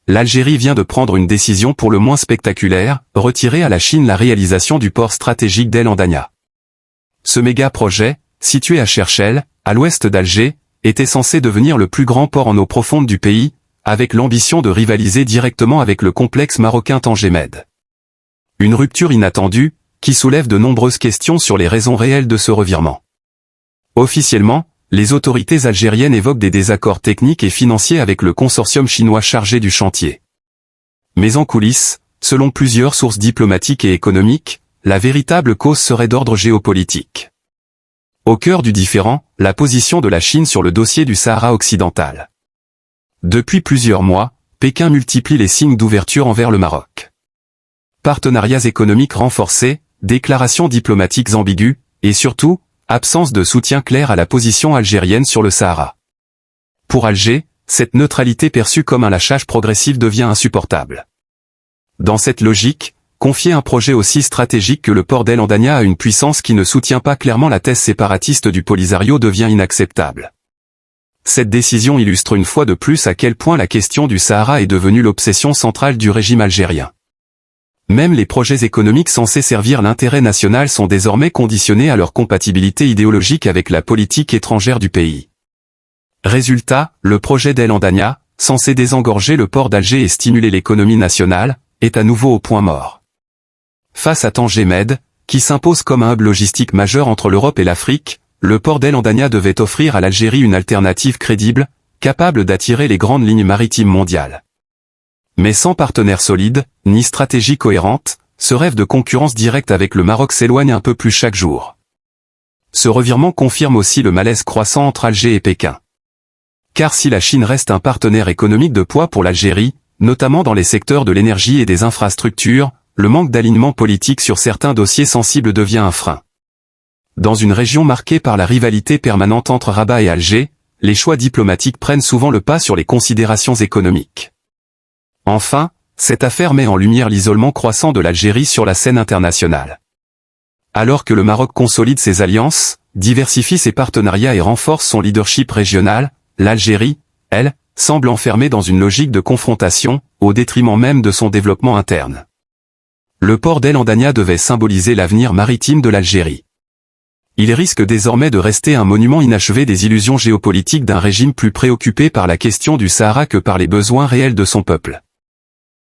l'Algérie vient de prendre une décision pour le moins spectaculaire, retirer à la Chine la réalisation du port stratégique d'El Andania. Ce méga-projet, situé à Cherchell, à l'ouest d'Alger, était censé devenir le plus grand port en eau profonde du pays, avec l'ambition de rivaliser directement avec le complexe marocain Tanger Med. Une rupture inattendue, qui soulève de nombreuses questions sur les raisons réelles de ce revirement. Officiellement, les autorités algériennes évoquent des désaccords techniques et financiers avec le consortium chinois chargé du chantier. Mais en coulisses, selon plusieurs sources diplomatiques et économiques, la véritable cause serait d'ordre géopolitique. Au cœur du différend, la position de la Chine sur le dossier du Sahara occidental. Depuis plusieurs mois, Pékin multiplie les signes d'ouverture envers le Maroc. Partenariats économiques renforcés, déclarations diplomatiques ambiguës, et surtout, absence de soutien clair à la position algérienne sur le Sahara. Pour Alger, cette neutralité perçue comme un lâchage progressif devient insupportable. Dans cette logique, confier un projet aussi stratégique que le port d'El Andania à une puissance qui ne soutient pas clairement la thèse séparatiste du Polisario devient inacceptable. Cette décision illustre une fois de plus à quel point la question du Sahara est devenue l'obsession centrale du régime algérien. Même les projets économiques censés servir l'intérêt national sont désormais conditionnés à leur compatibilité idéologique avec la politique étrangère du pays. Résultat, le projet d'El Andania, censé désengorger le port d'Alger et stimuler l'économie nationale, est à nouveau au point mort. Face à Tanger Med, qui s'impose comme un hub logistique majeur entre l'Europe et l'Afrique, le port d'El Andania devait offrir à l'Algérie une alternative crédible, capable d'attirer les grandes lignes maritimes mondiales. Mais sans partenaire solide, ni stratégie cohérente, ce rêve de concurrence directe avec le Maroc s'éloigne un peu plus chaque jour. Ce revirement confirme aussi le malaise croissant entre Alger et Pékin. Car si la Chine reste un partenaire économique de poids pour l'Algérie, notamment dans les secteurs de l'énergie et des infrastructures, le manque d'alignement politique sur certains dossiers sensibles devient un frein. Dans une région marquée par la rivalité permanente entre Rabat et Alger, les choix diplomatiques prennent souvent le pas sur les considérations économiques. Enfin, cette affaire met en lumière l'isolement croissant de l'Algérie sur la scène internationale. Alors que le Maroc consolide ses alliances, diversifie ses partenariats et renforce son leadership régional, l'Algérie, elle, semble enfermée dans une logique de confrontation, au détriment même de son développement interne. Le port d'El Andania devait symboliser l'avenir maritime de l'Algérie. Il risque désormais de rester un monument inachevé des illusions géopolitiques d'un régime plus préoccupé par la question du Sahara que par les besoins réels de son peuple.